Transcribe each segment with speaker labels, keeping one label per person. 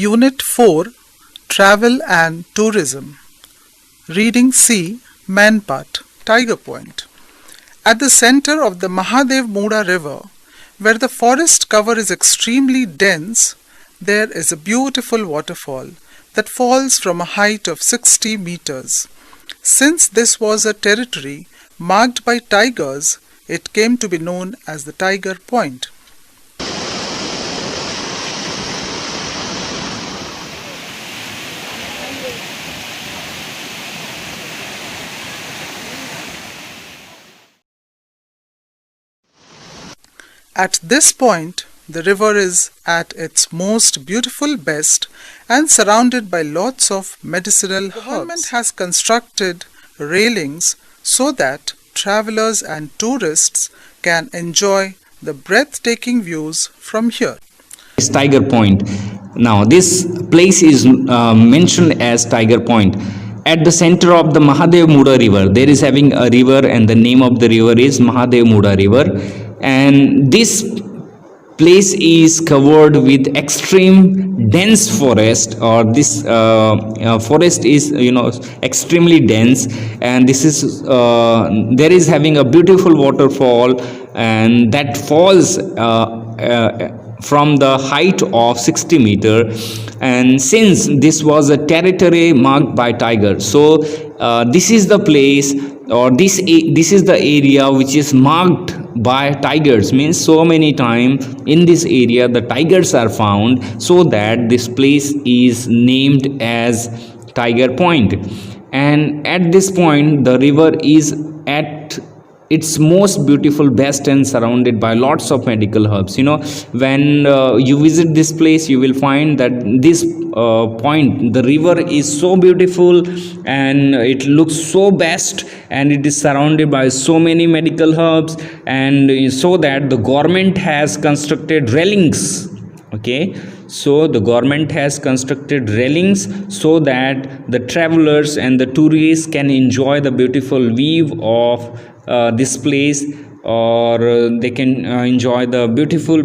Speaker 1: Unit 4 Travel and Tourism. Reading C. Manpat, Tiger Point. At the center of the Mahadev Muda River, where the forest cover is extremely dense, there is a beautiful waterfall that falls from a height of 60 meters. Since this was a territory marked by tigers, it came to be known as the Tiger Point. At this point, the river is at its most beautiful best and surrounded by lots of medicinal herbs. The government has constructed railings so that travelers and tourists can enjoy the breathtaking views from here.
Speaker 2: Is Tiger Point. Now this place is mentioned as Tiger Point. At the center of the Mahadev Muda River, there is having a river, and the name of the river is Mahadev Muda River. And this place is covered with extreme dense forest, or this forest is extremely dense, and this is there is having a beautiful waterfall, and that falls from the height of 60 meter. And since this was a territory marked by tigers, so this is the place, or this is the area which is marked by tigers, means so many times in this area the tigers are found, so that this place is named as Tiger Point. And at this point the river is at its most beautiful best and surrounded by lots of medical herbs. When you visit this place, you will find that this point, the river is so beautiful and it looks so best, and it is surrounded by so many medical herbs, and so that the government has constructed railings. Okay, so the government has constructed railings so that the travelers and the tourists can enjoy the beautiful view of this place, or they can enjoy the beautiful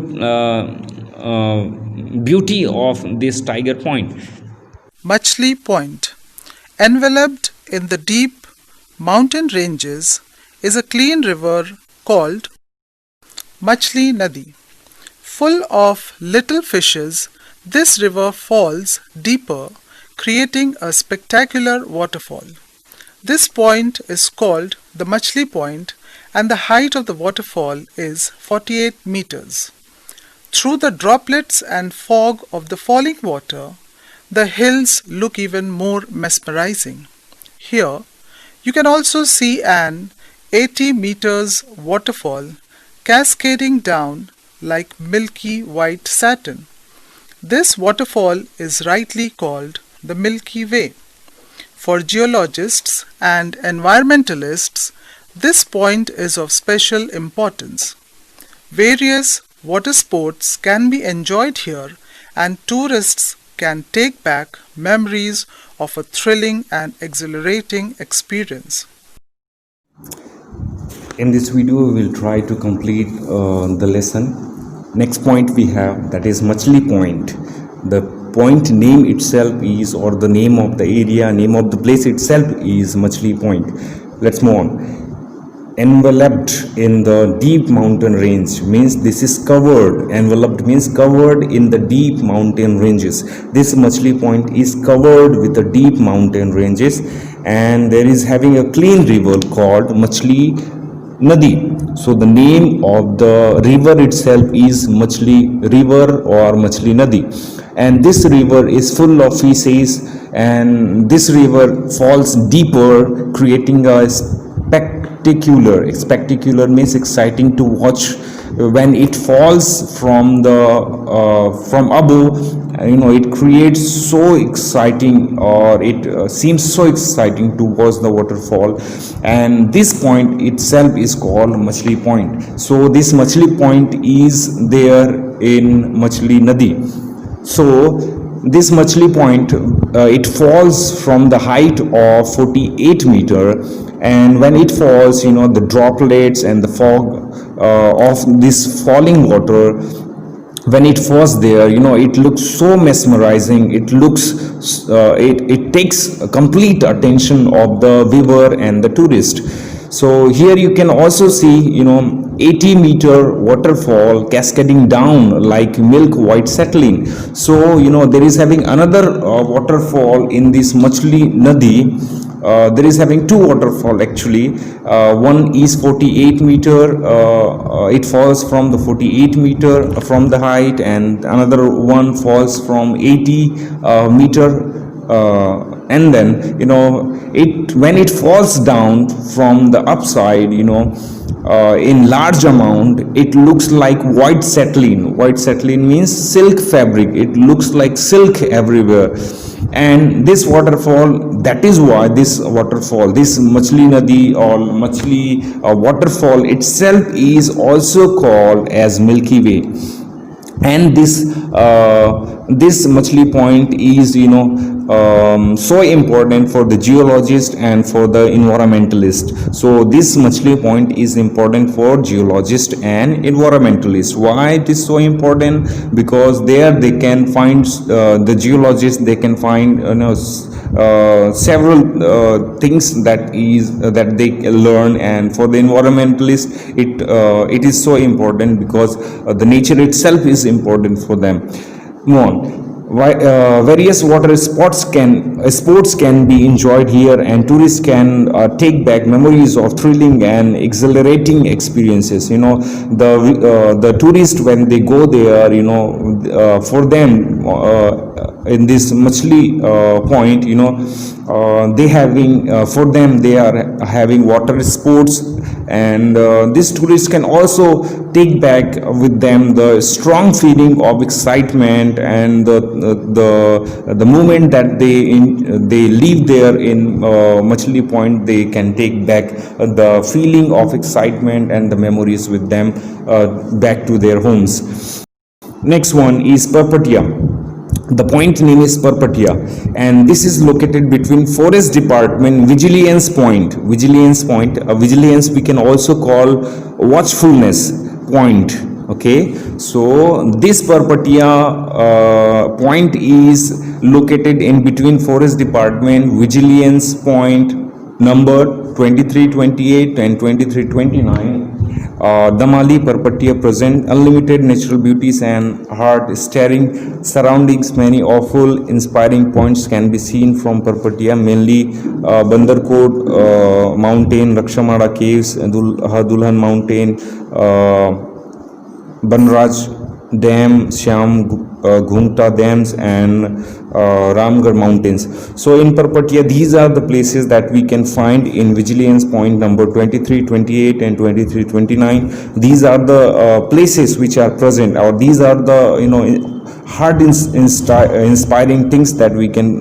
Speaker 2: beauty of this Tiger Point.
Speaker 1: Machli Point. Enveloped in the deep mountain ranges is a clean river called Machli Nadi. Full of little fishes, this river falls deeper, creating a spectacular waterfall. This point is called the Machli Point, and the height of the waterfall is 48 meters. Through the droplets and fog of the falling water, the hills look even more mesmerizing. Here, you can also see an 80 meters waterfall cascading down like milky white satin. This waterfall is rightly called the Milky Way. For geologists and environmentalists, this point is of special importance. Various water sports can be enjoyed here, and tourists can take back memories of a thrilling and exhilarating experience.
Speaker 3: In this video, we will try to complete the lesson. Next point we have, that is Machli Point. The point name itself is, or the name of the area, name of the place itself is Machli Point. Let's move on. Enveloped in the deep mountain range means this is covered. Enveloped means covered in the deep mountain ranges. This Machli Point is covered with the deep mountain ranges, and there is having a clean river called Machli Nadi. So the name of the river itself is Machli River or Machli Nadi, and this river is full of fishes, and this river falls deeper, creating a spectacular means exciting to watch when it falls from above. It creates so exciting, or it seems so exciting to watch the waterfall, and this point itself is called Machli Point. So this Machli Point is there in Machli Nadi. So this Machli Point, it falls from the height of 48 meter, and when it falls, the droplets and the fog of this falling water when it falls there, it looks so mesmerizing. It looks, it takes complete attention of the viewer and the tourist. So here you can also see 80-meter waterfall cascading down like milk white settling. So there is having another waterfall in this Machli Nadi. There is having two waterfall actually. One is 48 meter, it falls from the 48 meter from the height, and another one falls from 80 meter. And then it, when it falls down from the upside, in large amount, it looks like white settling. White settling means silk fabric. It looks like silk everywhere. And this waterfall, that is why this waterfall, this Machli Nadi or Machli waterfall itself is also called as Milky Way. And this Machli Point is so important for the geologist and for the environmentalist. So this Machli Point is important for geologist and environmentalist. Why it is so important? Because there they can find, the geologist, they can find several things that they learn. And for the environmentalist, it is so important because the nature itself is important for them. Move on. Various water sports can be enjoyed here, and tourists can take back memories of thrilling and exhilarating experiences. The tourists, when they go there, for them in this Machli Point, they having for them, they are having water sports, and these tourists can also take back with them the strong feeling of excitement and the moment that they live there in Machli Point. They can take back the feeling of excitement and the memories with them back to their homes. Next one is Parpatia. The point name is Parpatia, and this is located between Forest Department Vigilance Point. Vigilance Point, vigilance we can also call watchfulness point. Okay, so this Parpatia point is located in between Forest Department Vigilance Point number 2328 and 2329. Damali Parpatia present unlimited natural beauties and heart-stirring surroundings. Many awful, inspiring points can be seen from Parpatia, mainly Bandarkot Mountain, Rakshamara Caves, Dulhan Mountain, Banraj Dam, Shyam Ghumta Dams, and Ramgarh Mountains. So in Parpatia, these are the places that we can find in Vigilance Point number 2328 and 2329. These are the places which are present, or these are the heart inspiring things that we can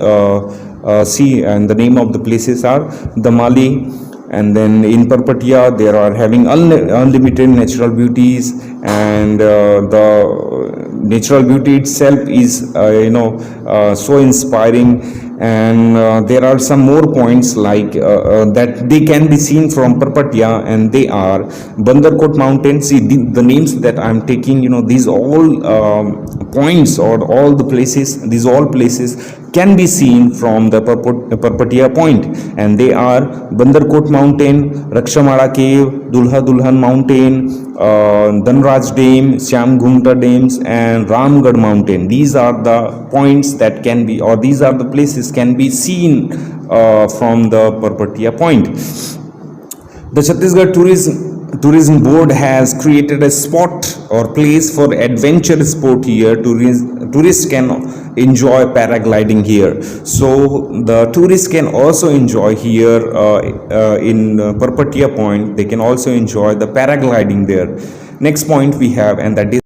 Speaker 3: see, and the name of the places are Damali. And then in Parpatia, there are having unlimited natural beauties, and the natural beauty itself is so inspiring. And there are some more points like that they can be seen from Parpatia, and they are Bandarkot Mountain. See the names that I'm taking, these all points or all the places, these all places can be seen from the Parpatia point, and they are Bandarkot Mountain, Rakshamara Cave, Dulhan Mountain, Dhanraj Dam, Shyam Ghumta Dams, and Ramgarh Mountain. These are the points that can be, or these are the places can be seen from the Parpatia point. The Chhattisgarh Tourism Board has created a spot or place for adventure sport here. Tourists can enjoy paragliding here. So the tourists can also enjoy here in Parpatia Point. They can also enjoy the paragliding there. Next point we have, and that is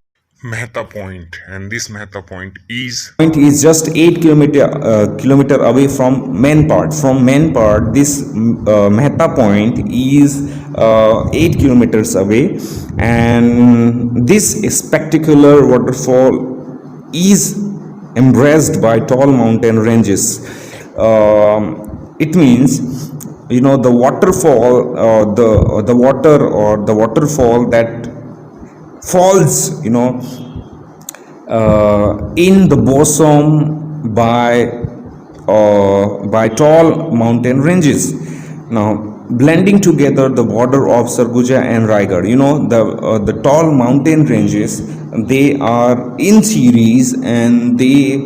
Speaker 4: Mehta Point, and this Mehta Point is
Speaker 3: just 8 kilometer away from main part. From main part, this Mehta Point is 8 kilometers away, and this spectacular waterfall is embraced by tall mountain ranges. It means the waterfall, the water or the waterfall that falls in the bosom by tall mountain ranges. Now, blending together the border of Sarguja and Raigad, the tall mountain ranges, they are in series, and the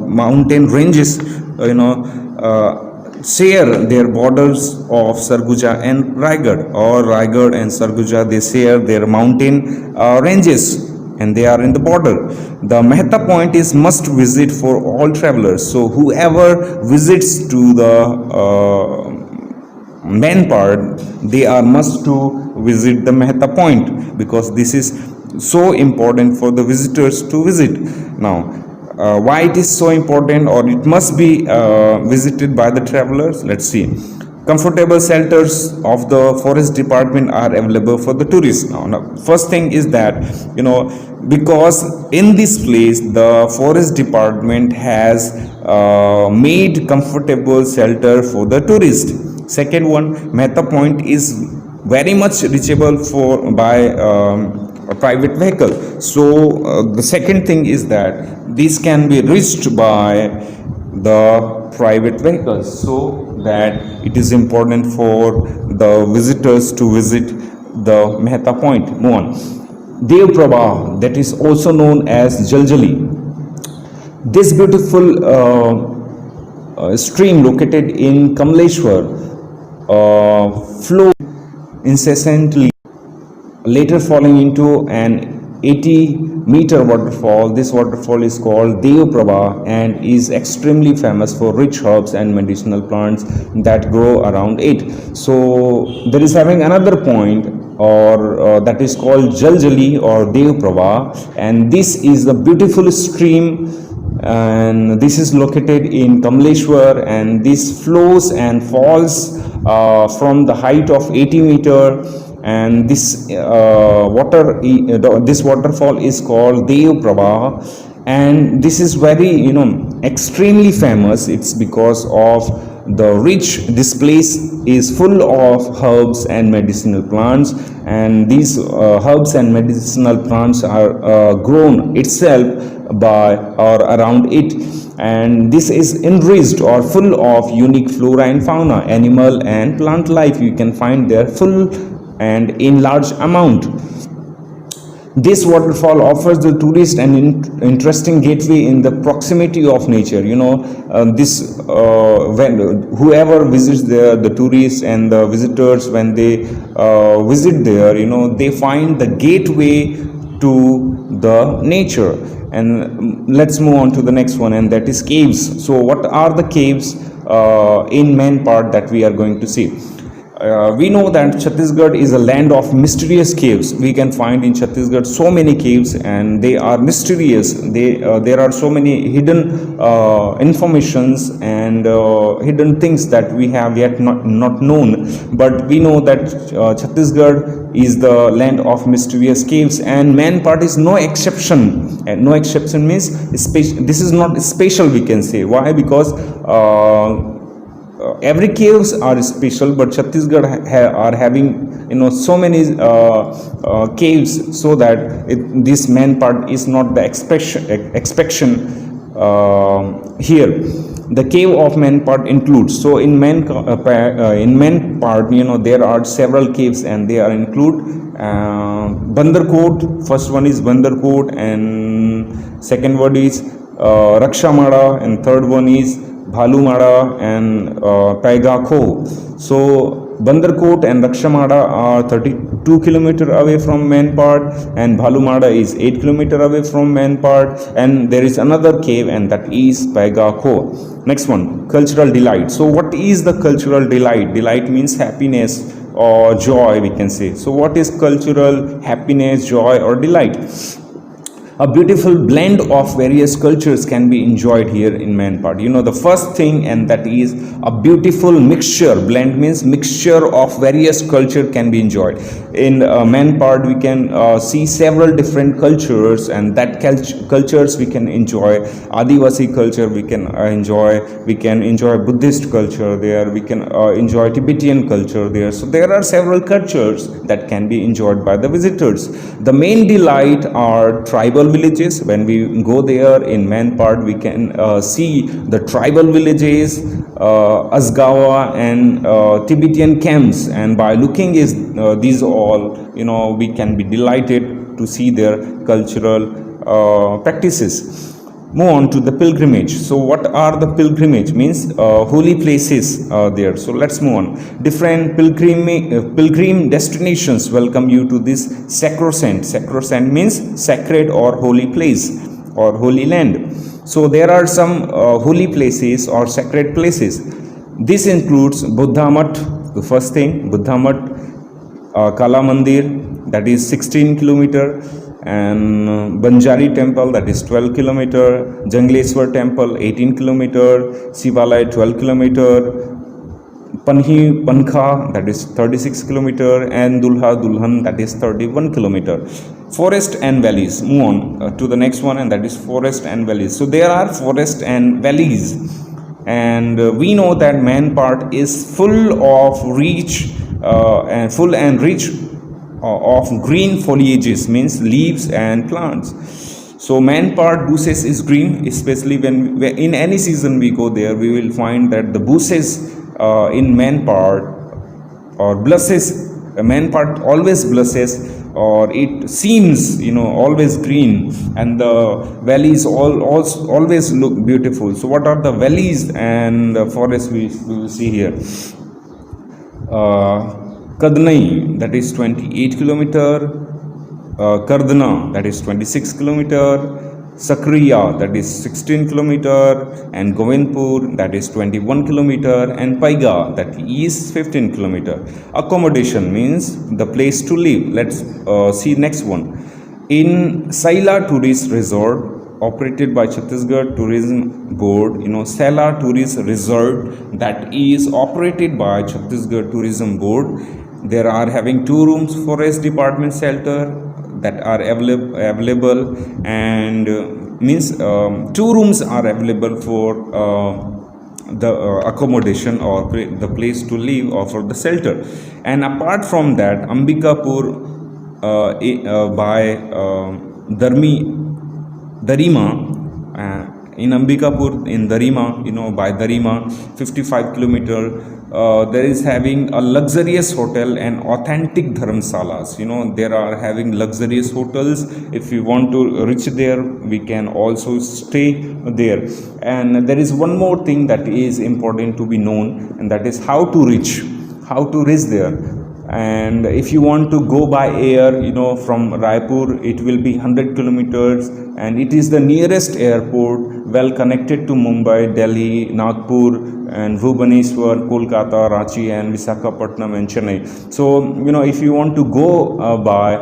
Speaker 3: mountain ranges, share their borders of Sarguja and Raigad, or Raigad and Sarguja, they share their mountain ranges, and they are in the border. The Mehta point is must visit for all travelers. So whoever visits to the main part, they are must to visit the Mehta point, because this is so important for the visitors to visit. Now, why it is so important, or it must be visited by the travelers? Let's see. Comfortable shelters of the forest department are available for the tourists. Now, first thing is that, because in this place the forest department has made comfortable shelter for the tourist. Second one, Mehta point is very much reachable by a private vehicle. So the second thing is that this can be reached by the private vehicles, so that it is important for the visitors to visit the Mehta point. Move on. Dev Prabha, that is also known as Jaljali. This beautiful stream located in Kamleshwar flows incessantly, later falling into an 80-meter waterfall. This waterfall is called Dev Prabha and is extremely famous for rich herbs and medicinal plants that grow around it. So there is having another point, or that is called Jaljali or Dev Prabha, and this is the beautiful stream, and this is located in Kamleshwar, and this flows and falls from the height of 80 meter, and this this waterfall is called Dev Prabha, and this is very extremely famous. It's because of the rich, this place is full of herbs and medicinal plants, and these herbs and medicinal plants are grown itself by or around it, and this is enriched or full of unique flora and fauna, animal and plant life you can find there full and in large amount. This waterfall offers the tourist an interesting gateway in the proximity of nature. When whoever visits there, the tourists and the visitors, when they visit there, they find the gateway to the nature. And let's move on to the next one, and that is caves. So what are the caves in main part that we are going to see? We know that Chhattisgarh is a land of mysterious caves. We can find in Chhattisgarh so many caves, and they are mysterious. There are so many hidden informations and hidden things that we have yet not known. But we know that Chhattisgarh is the land of mysterious caves, and main part is no exception. And no exception means this is not special, we can say. Why? Because every caves are special, but Chhattisgarh are having so many caves, so that this main part is not the expectation here. The cave of main part includes, so in main part there are several caves, and they are include Bandarkot. First one is Bandarkot, and second one is Rakshamada, and third one is Bhalumada and Paiga Kho. So Bandarkot and Rakshamada are 32 km away from main part, and Bhalumada is 8 km away from main part, and there is another cave, and that is Paiga Kho. Next one, cultural delight. So what is the cultural delight? Delight means happiness or joy, we can say. So what is cultural happiness, joy or delight? A beautiful blend of various cultures can be enjoyed here in main part. The first thing, and that is a beautiful mixture. Blend means mixture of various culture can be enjoyed. In main part we can see several different cultures, and that cultures we can enjoy. Adivasi culture we can enjoy. We can enjoy Buddhist culture there. We can enjoy Tibetan culture there. So there are several cultures that can be enjoyed by the visitors. The main delight are tribal villages. When we go there in Man Part, we can see the tribal villages, Asgawa and Tibetan camps, and by looking is these all, we can be delighted to see their cultural practices. Move on to the pilgrimage. So what are the pilgrimage? Means holy places there. So let's move on. Different pilgrim destinations welcome you to this sacrosanct. Sacrosanct means sacred or holy place or holy land. So there are some holy places or sacred places. This includes Buddha Mutt, the first thing, Buddha Mutt, Kala Mandir, that is 16 kilometer, and Banjari temple, that is 12 kilometer, Jangleswar temple 18 kilometer, Sivalaya 12 kilometer, Panhi Pankha, that is 36 kilometer, and Dulha Dulhan, that is 31 kilometer. Forest and valleys. Move on to the next one, and that is forest and valleys. So there are forest and valleys, and we know that Man Part is full of rich and rich of green foliages, means leaves and plants. So Man Part bushes is green, especially when in any season we go there, we will find that the bushes in Man Part or blushes. Man Part always blushes, or it seems always green, and the valleys always look beautiful. So what are the valleys and the forests we will see here? Kadnai, that is 28 kilometer, Kardana, that is 26 kilometer, Sakriya, that is 16 kilometer, and Govindpur, that is 21 kilometer, and Paiga, that is 15 kilometer. Accommodation means the place to live. Let's see next one. In Saila Tourist Resort, operated by Chhattisgarh Tourism Board, Saila Tourist Resort, that is operated by Chhattisgarh Tourism Board. There are having 2 rooms forest department shelter that are available, and means 2 rooms are available for the accommodation or the place to live or for the shelter. And apart from that, Ambikapur by Darima, in Ambikapur, in Darima, by Darima, 55 kilometer, there is having a luxurious hotel and authentic dharmsalas. There are having luxurious hotels. If we want to reach there, we can also stay there. And there is one more thing that is important to be known, and that is how to reach there. And if you want to go by air, from Raipur, it will be 100 kilometers, and it is the nearest airport, well connected to Mumbai, Delhi, Nagpur, and Bhubaneswar, Kolkata, Ranchi, and Visakhapatnam and Chennai. So if you want to go by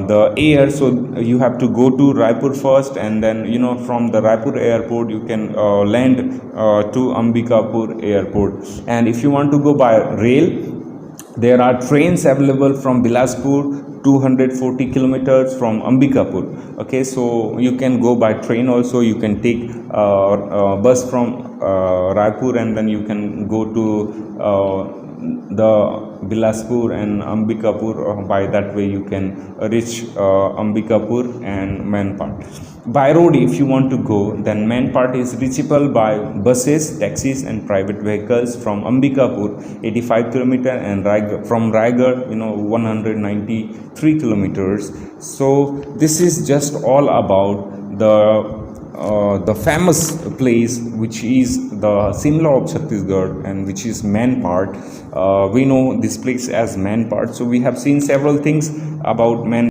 Speaker 3: the air, so you have to go to Raipur first, and then from the Raipur airport you can land to Ambikapur airport. And if you want to go by rail, there are trains available from Bilaspur, 240 kilometers from Ambikapur. Okay, so you can go by train also. You can take bus from Raipur, and then you can go to the Bilaspur and Ambikapur. By that way you can reach Ambikapur and Man Part. By road, if you want to go, then Man Part is reachable by buses, taxis, and private vehicles from Ambikapur, 85 kilometer, and from Raigad, 193 kilometers. So this is just all about the famous place, which is the Simla of Chhattisgarh, and which is Man Part. We know this place as Man Part. So we have seen several things about Man